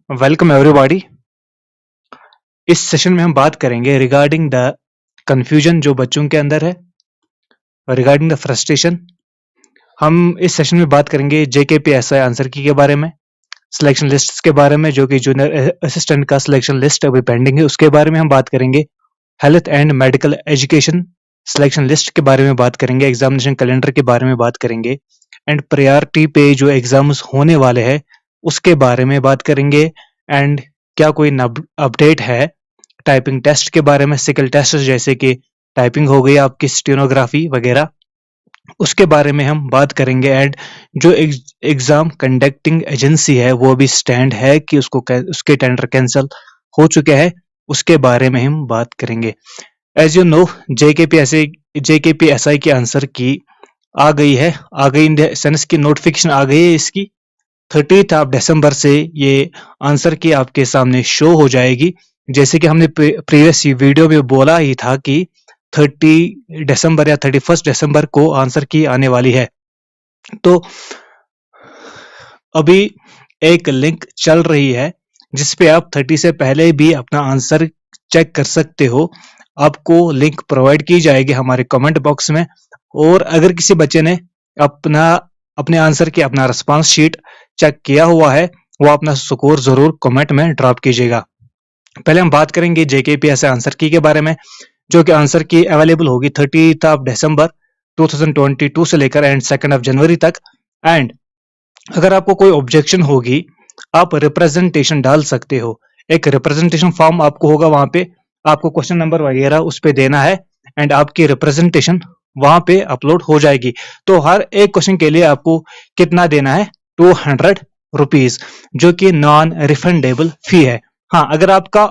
Welcome everybody. इस session में हम बात करेंगे रिगार्डिंग द कंफ्यूजन जो बच्चों के अंदर है, रिगार्डिंग द फ्रस्ट्रेशन। हम इस सेशन में बात करेंगे जेकेपीएसआई आंसर की के बारे में, सिलेक्शन लिस्ट्स के बारे में, जो कि जूनियर असिस्टेंट का सिलेक्शन लिस्ट अभी पेंडिंग है, उसके बारे में हम बात करेंगे। Health and medical education selection list के बारे में बात करेंगे, एग्जामिनेशन कैलेंडर के बारे में बात करेंगे, एंड प्रायोरिटी पे जो एग्जाम्स होने वाले हैं उसके बारे में बात करेंगे। एंड क्या कोई अपडेट है टाइपिंग टेस्ट के बारे में, सिकल टेस्ट जैसे कि टाइपिंग हो गई आपकी, स्टेनोग्राफी वगैरह, उसके बारे में हम बात करेंगे। एंड जो एग्जाम कंडक्टिंग एजेंसी है वो अभी स्टैंड है कि उसके टेंडर कैंसिल हो चुके हैं, उसके बारे में हम बात करेंगे। एज यू नो, जेकेपीएसआई की आंसर की आ गई है, आ गई इन द सेंस की नोटिफिकेशन आ गई है इसकी। 30th ऑफ दिसंबर से ये आंसर की आपके सामने शो हो जाएगी। जैसे कि हमने प्रीवियस वीडियो में बोला ही था कि 30 दिसंबर या 31 दिसंबर को आंसर की आने वाली है। तो अभी एक लिंक चल रही है जिसपे आप 30 से पहले भी अपना आंसर चेक कर सकते हो। आपको लिंक प्रोवाइड की जाएगी हमारे कमेंट बॉक्स में, और अगर किसी बच्चे ने अपने आंसर की अपना रिस्पांस शीट चेक किया हुआ है, वो अपना स्कोर जरूर कमेंट में ड्रॉप कीजिएगा। पहले हम बात करेंगे जेकेपीएसआई आंसर की के बारे में, जो कि आंसर की अवेलेबल होगी 30 ऑफ दिसंबर 2022 से लेकर एंड 2 जनवरी तक। एंड अगर आपको कोई ऑब्जेक्शन होगी, आप रिप्रेजेंटेशन डाल सकते हो। एक रिप्रेजेंटेशन फॉर्म आपको होगा, वहां पे आपको क्वेश्चन नंबर वगैरह उस पे देना है, एंड आपकी रिप्रेजेंटेशन वहां पे अपलोड हो जाएगी। तो हर एक क्वेश्चन के लिए आपको कितना देना है? 200 रुपीज, जो कि नॉन रिफंडेबल फी है। हाँ, अगर आपका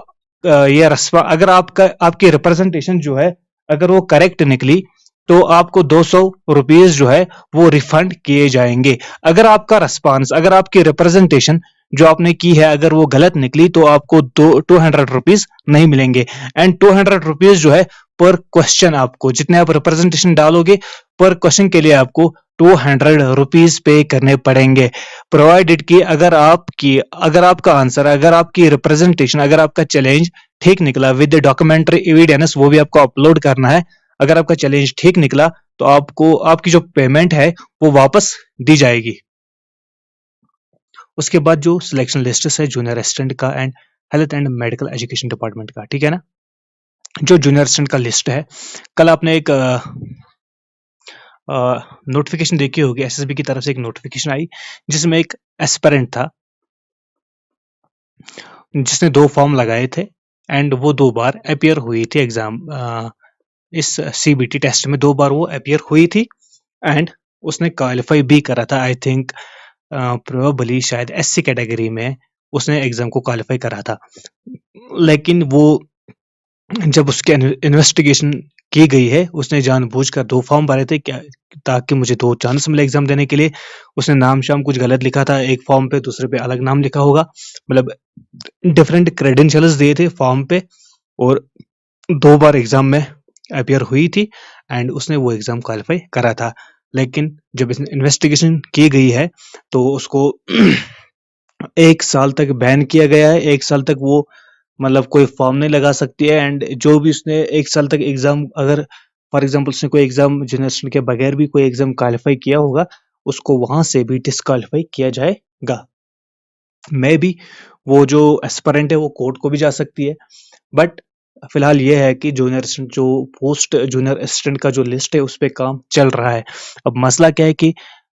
अगर आपकी रिप्रेजेंटेशन जो है अगर वो करेक्ट निकली तो आपको 200 रुपीज जो है वो रिफंड किए जाएंगे। अगर आपका रिस्पांस, अगर आपकी रिप्रेजेंटेशन जो आपने की है अगर वो गलत निकली तो आपको 200 रुपीज नहीं मिलेंगे। एंड 200 रुपीज जो है पर क्वेश्चन, आपको जितने आप रिप्रेजेंटेशन डालोगे पर क्वेश्चन के लिए आपको 200 रुपीज पे करने पड़ेंगे, प्रोवाइडेड कि अगर आपका आंसर, अगर आपकी रिप्रेजेंटेशन, अगर आपका चैलेंज ठीक निकला विद डॉक्यूमेंट्री एविडेंस, वो भी आपको अपलोड करना है। अगर आपका चैलेंज ठीक निकला तो आपको आपकी जो पेमेंट है वो वापस दी जाएगी। उसके बाद जो सिलेक्शन लिस्ट है जूनियर असिस्टेंट का and health and medical education department का, ठीक है ना। जो जूनियर असिस्टेंट का लिस्ट है, कल आपने एक नोटिफिकेशन देखी होगी, एसएसबी की तरफ से एक नोटिफिकेशन आई जिसमें एक एस्पिरेंट था जिसने 2 फॉर्म लगाए थे एंड वो 2 बार अपीयर हुई थी एग्जाम, इस सीबीटी टेस्ट में 2 बार वो अपीयर हुई थी एंड उसने क्वालिफाई भी करा था। आई थिंक प्रोबेबली शायद एससी कैटेगरी में उसने एग्जाम को क्वालिफाई करा था। लेकिन वो जब उसके इन्वेस्टिगेशन की गई है, उसने जानबूझकर 2 फॉर्म भरे थे क्या, ताकि मुझे 2 चांस मिले एग्जाम देने के लिए। उसने नाम शाम कुछ गलत लिखा था, एक फॉर्म पे दूसरे पे अलग नाम लिखा होगा, मतलब डिफरेंट क्रेडेंशियल्स दिए थे फॉर्म पे, और 2 बार एग्जाम में अपीयर हुई थी एंड उसने वो एग्जाम क्वालिफाई करा था। लेकिन जब इन्वेस्टिगेशन की गई है तो उसको 1 साल तक बैन किया गया है। 1 साल तक वो मतलब कोई फॉर्म नहीं लगा सकती है, एंड जो भी उसने 1 साल तक एग्जाम, अगर फॉर एग्जांपल उसने कोई एग्जाम जनरेशन के बगैर भी कोई एग्जाम क्वालिफाई किया होगा, उसको वहां से भी डिस्क्वालीफाई किया जाएगा। मे बी वो जो एस्पिरेंट है वो कोर्ट को भी जा सकती है, बट फिलहाल ये है कि जूनियर असिस्टेंट, जो पोस्ट जूनियर असिस्टेंट का जो लिस्ट है उस पे काम चल रहा है। अब मसला क्या है कि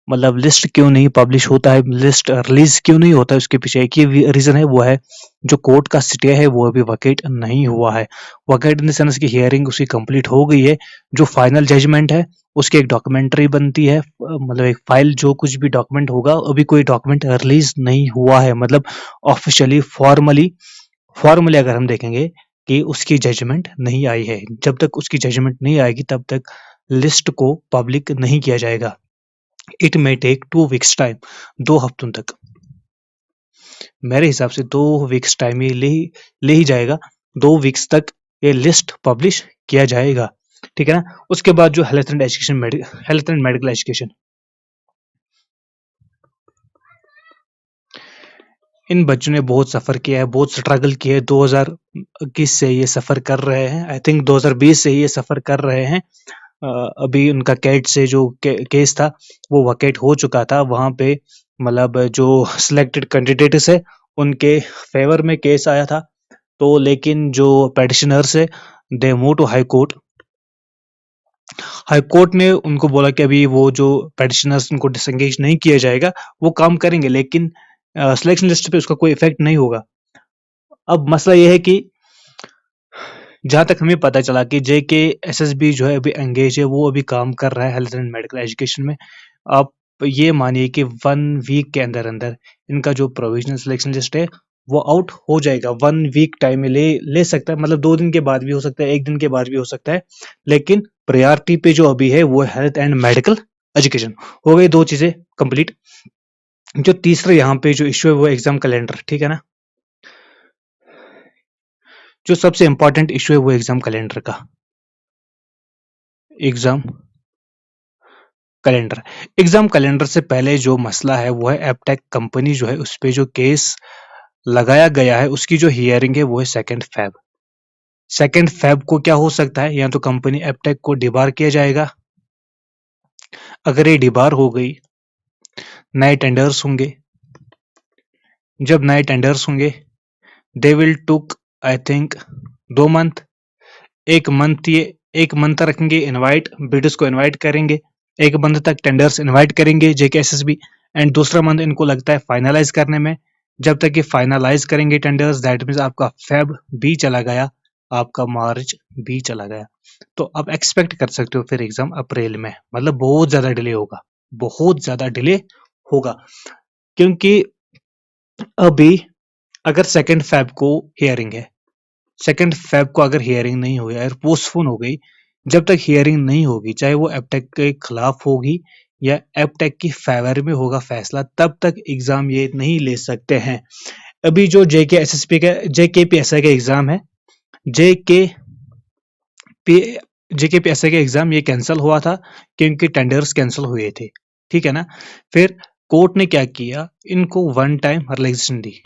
मतलब लिस्ट क्यों नहीं पब्लिश होता है, लिस्ट रिलीज क्यों नहीं होता है, उसके पीछे एक ही रीजन है, वो है जो कोर्ट का स्टे है वो अभी वकेट नहीं हुआ है। वकेट इन द सेंस की हियरिंग उसकी कंप्लीट हो गई है, जो फाइनल जजमेंट है उसकी एक डॉक्यूमेंट्री बनती है, मतलब एक फाइल, जो कुछ भी डॉक्यूमेंट होगा अभी कोई डॉक्यूमेंट रिलीज नहीं हुआ है, मतलब ऑफिशियली फॉर्मली अगर हम देखेंगे कि उसकी जजमेंट नहीं आई है। जब तक उसकी जजमेंट नहीं आएगी तब तक लिस्ट को पब्लिक नहीं किया जाएगा। It may take 2 weeks time, 2 हफ्तों तक। मेरे हिसाब से 2 वीक्स टाइम ये ले ही जाएगा। 2 वीक्स तक ये लिस्ट पब्लिश किया जाएगा, ठीक है ना। उसके बाद जो हेल्थ एंड मेडिकल एजुकेशन, इन बच्चों ने बहुत सफ़र किया है, बहुत स्ट्रगल किया है, 2021 से ये सफ़र कर रहे हैं, आई थिंक 2020 से ही ये सफ़र कर रहे हैं। अभी उनका कैट से जो केस था वो वकेट हो चुका था, वहाँ पे मतलब जो सिलेक्टेड कैंडिडेट्स है उनके फेवर में केस आया था, तो लेकिन जो पेटिशनर्स है they move to high court. High court ने उनको बोला कि अभी वो जो पेटिशनर्स उनको डिसंगेज नहीं किया जाएगा, वो काम करेंगे, लेकिन सिलेक्शन लिस्ट पे उसका कोई इफेक्ट नहीं होगा। अब मसला ये है कि जहाँ तक हमें पता चला कि JKSSB जो है अभी एंगेज है, वो अभी काम कर रहा है हेल्थ एंड मेडिकल एजुकेशन में। आप ये मानिए कि 1 वीक के अंदर अंदर इनका जो प्रोविजनल सिलेक्शन लिस्ट है वो आउट हो जाएगा। 1 वीक टाइम ले सकता है, मतलब 2 दिन के बाद भी हो सकता है, 1 दिन के बाद भी हो सकता है, लेकिन प्रायोरिटी पे जो अभी है वो हेल्थ एंड मेडिकल एजुकेशन। हो गई 2 चीजें कंप्लीट। जो तीसरा यहाँ पे जो इश्यू है वो एग्जाम कैलेंडर, ठीक है ना। जो सबसे इंपॉर्टेंट इश्यू है वो एग्जाम कैलेंडर का। एग्जाम कैलेंडर एग्जाम कैलेंडर से पहले जो मसला है वो है एपटेक कंपनी जो है उस पे जो केस लगाया गया है उसकी जो हियरिंग है वो है 2 फेब। 2 फेब को क्या हो सकता है, या तो कंपनी एपटेक को डिबार किया जाएगा। अगर ये डिबार हो गई, नए टेंडर्स होंगे। जब नए टेंडर्स होंगे they will took I think 2 month. एक मंथ रखेंगे, इनवाइट बिडर्स को इनवाइट करेंगे, 1 मंथ तक टेंडर्स इनवाइट करेंगे JKSSB, एंड दूसरा मंथ इनको लगता है फाइनलाइज करने में। जब तक ये फाइनलाइज करेंगे टेंडर्स, दैट मीन्स आपका फेब भी चला गया, आपका मार्च भी चला गया, तो आप एक्सपेक्ट कर सकते हो फिर एग्जाम अप्रैल में, मतलब बहुत ज्यादा डिले होगा, बहुत ज्यादा डिले होगा। क्योंकि अभी अगर 2 फेब को हियरिंग है, 2 फेब को अगर हियरिंग नहीं हुई, अगर पोस्टपोन हो गई, जब तक हियरिंग नहीं होगी, चाहे वो एपटेक के खिलाफ होगी या एपटेक की फेवर में होगा फैसला, तब तक एग्जाम ये नहीं ले सकते हैं। अभी जो JKPSI का एग्जाम है, जेके पी JKPSI का एग्जाम ये कैंसिल हुआ था क्योंकि टेंडर्स कैंसिल हुए थे, ठीक है ना। फिर कोर्ट ने क्या किया, इनको 1 टाइम रिलैक्सेशन दी।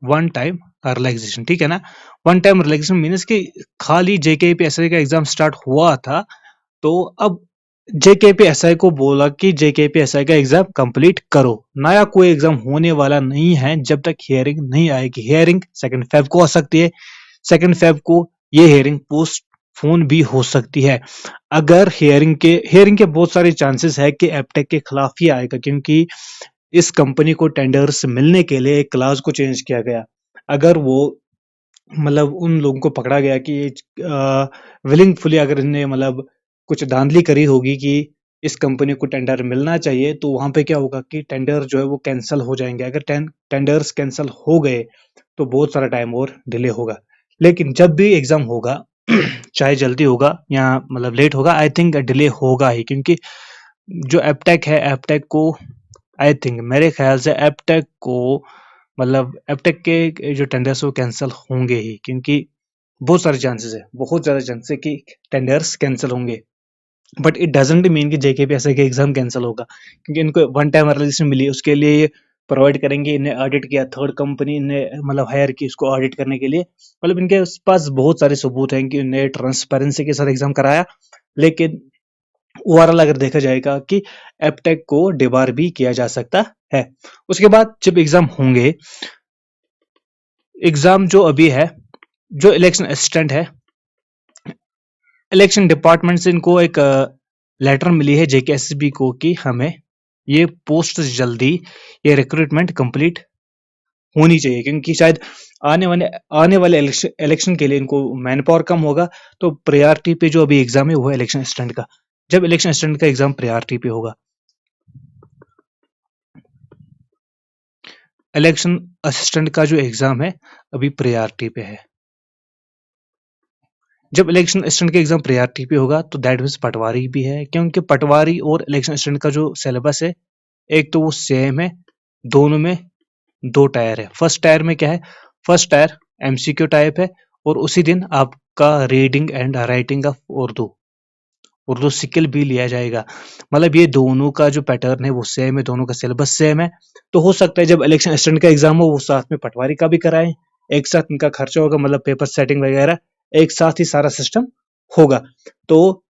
1 टाइम रिलैक्सेशन, ठीक है ना। 1 टाइम रिलैक्सेशन मीन्स कि खाली JKPSI का एग्जाम स्टार्ट हुआ था, तो अब JKPSI को बोला कि JKPSI का एग्जाम कंप्लीट करो, नया कोई एग्जाम होने वाला नहीं है जब तक हियरिंग नहीं आएगी। हियरिंग 2 फेब को आ सकती है, 2 फेब को ये हियरिंग पोस्टपोन भी हो सकती है। अगर हियरिंग के बहुत सारे चांसेस है कि एपटेक के खिलाफ ही आएगा, क्योंकि इस कंपनी को टेंडर्स मिलने के लिए एक क्लास को चेंज किया गया। अगर वो मतलब उन लोगों को पकड़ा गया कि विलिंगफुली अगर इन्हें मतलब कुछ धांधली करी होगी कि इस कंपनी को टेंडर मिलना चाहिए, तो वहां पे क्या होगा कि टेंडर जो है वो कैंसिल हो जाएंगे। अगर टेंडर्स कैंसिल हो गए तो बहुत सारा टाइम और डिले होगा। लेकिन जब भी एग्जाम होगा चाहे जल्दी होगा या मतलब लेट होगा, आई थिंक डिले होगा ही, क्योंकि जो एपटेक है, एपटेक को आई थिंक मेरे ख्याल से एपटेक को मतलब एपटेक के जो टेंडर्स वो कैंसिल होंगे ही, क्योंकि बहुत सारे चांसेस है, बहुत ज्यादा चांसेस है कि टेंडर्स कैंसिल होंगे। बट इट डजंट मीन कि JKPSI का एग्जाम कैंसिल होगा, क्योंकि इनको 1 टाइम रिलीज मिली, उसके लिए ये प्रोवाइड करेंगे। इन्हें ऑडिट किया, थर्ड कंपनी ने मतलब हायर की इसको ऑडिट करने के लिए, मतलब इनके पास बहुत सारे सबूत हैं कि इन्हें ट्रांसपेरेंसी के साथ एग्जाम कराया। लेकिन ओवरऑल अगर देखा जाएगा कि एपटेक को डिबार भी किया जा सकता है। उसके बाद जब एग्जाम होंगे, एग्जाम जो अभी है, जो इलेक्शन असिस्टेंट है, इलेक्शन डिपार्टमेंट से इनको एक लेटर मिली है JKSSB को कि हमें ये पोस्ट जल्दी, ये रिक्रूटमेंट कंप्लीट होनी चाहिए, क्योंकि शायद आने वाले इलेक्शन के लिए इनको मैन पावर कम होगा। तो प्रायोरिटी पे जो अभी एग्जाम है वो है इलेक्शन असिस्टेंट का। जब इलेक्शन असिस्टेंट का एग्जाम प्रायोरिटी पे होगा, इलेक्शन असिस्टेंट का जो एग्जाम है अभी प्रायोरिटी पे है। जब इलेक्शन असिस्टेंट का एग्जाम प्रायोरिटी पे होगा तो दैट मीन्स पटवारी भी है, क्योंकि पटवारी और इलेक्शन असिस्टेंट का जो सिलेबस है एक तो वो सेम है, दोनों में 2 टायर है। फर्स्ट टायर में क्या है, फर्स्ट टायर MCQ टाइप है, और उसी दिन आपका reading and writing of Urdu, Urdu skill भी लिया जाएगा। मतलब ये दोनों का जो पैटर्न है वो सेम है, दोनों का सिलेबस सेम है। तो हो सकता है जब इलेक्शन असिस्टेंट का एग्जाम हो वो साथ में पटवारी का भी कराएं, एक साथ इनका खर्चा होगा, मतलब पेपर सेटिंग वगैरह एक साथ ही सारा सिस्टम होगा। तो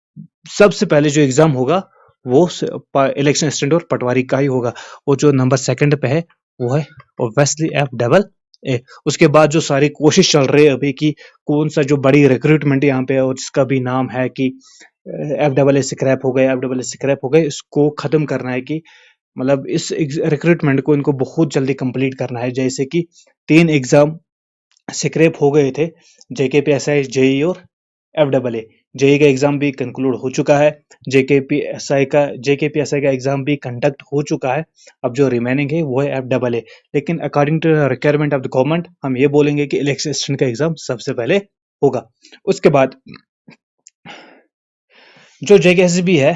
सबसे पहले जो एग्जाम होगा वो इलेक्शन असिस्टेंट और पटवारी का ही होगा। वो जो नंबर सेकंड पे है वो है ऑब्वियसली FEE। उसके बाद जो सारी कोशिश चल रही है अभी कि कौन सा जो बड़ी रिक्रूटमेंट यहाँ पे है और जिसका भी नाम है कि FEE स्क्रैप हो गए, FEE स्क्रैप हो गए, इसको खत्म करना है कि मतलब इस रिक्रूटमेंट को इनको बहुत जल्दी कंप्लीट करना है। जैसे कि 3 एग्जाम स्क्रैप हो गए थे, JKPSI, जेई और FEE। जेई का एग्जाम भी कंक्लूड हो चुका है, JKPSI का एग्जाम भी कंडक्ट हो चुका है। अब जो रिमेनिंग है वो है FEE। लेकिन according to requirement of the government हम ये बोलेंगे कि इलेक्शन असिस्टेंट का एग्जाम सबसे पहले होगा। उसके बाद जो JKSB है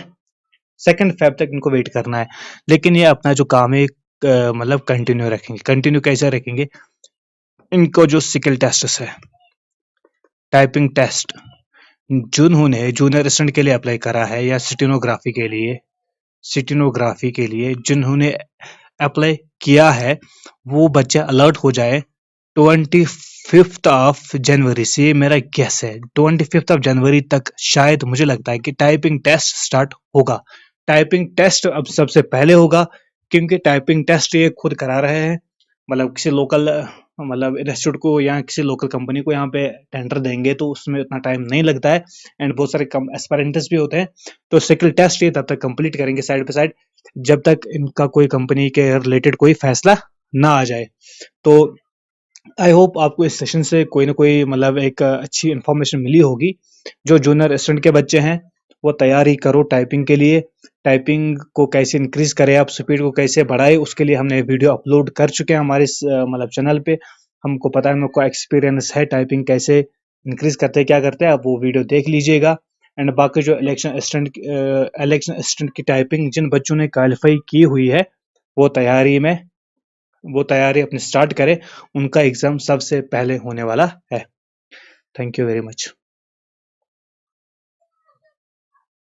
2 फेब तक इनको वेट करना है। लेकिन ये अपना जो काम है मतलब कंटिन्यू रखेंगे। कंटिन्यू कैसे रखेंगे? इनको जो स्किल टेस्ट है, टाइपिंग टेस्ट, जिन्होंने जूनियर असिस्टेंट के लिए अप्लाई करा है या सिटिनोग्राफी के लिए जिन्होंने अप्लाई किया है, वो बच्चा अलर्ट हो जाए 25 जनवरी से। ये मेरा गेस है 25 जनवरी तक शायद मुझे लगता है कि टाइपिंग टेस्ट स्टार्ट होगा। टाइपिंग टेस्ट अब सबसे पहले होगा क्योंकि टाइपिंग टेस्ट ये खुद करा रहे हैं। मतलब किसी लोकल मतलब इंस्टीट्यूट को या किसी लोकल कंपनी को यहाँ पे टेंडर देंगे तो उसमें उतना टाइम नहीं लगता है एंड बहुत सारे कम एस्पायरेंट्स भी होते हैं। तो स्किल टेस्ट ये तब तक कंप्लीट करेंगे साइड बाय साइड जब तक इनका कोई कंपनी के रिलेटेड कोई फैसला ना आ जाए। तो आई होप आपको इस सेशन से कोई ना कोई मतलब एक अच्छी इन्फॉर्मेशन मिली होगी। जो जूनियर स्टूडेंट के बच्चे हैं वो तैयारी करो टाइपिंग के लिए। टाइपिंग को कैसे इंक्रीज करें, आप स्पीड को कैसे बढ़ाए, उसके लिए हमने वीडियो अपलोड कर चुके हैं हमारे मतलब चैनल पे। हमको पता है, हमको एक्सपीरियंस है टाइपिंग कैसे इंक्रीज करते हैं, क्या करते हैं। आप वो वीडियो देख लीजिएगा। एंड बाकी जो इलेक्शन असिस्टेंट की टाइपिंग जिन बच्चों ने क्वालिफाई की हुई है वो तैयारी में वो तैयारी अपनी स्टार्ट करें। उनका एग्जाम सबसे पहले होने वाला है। Thank you very much.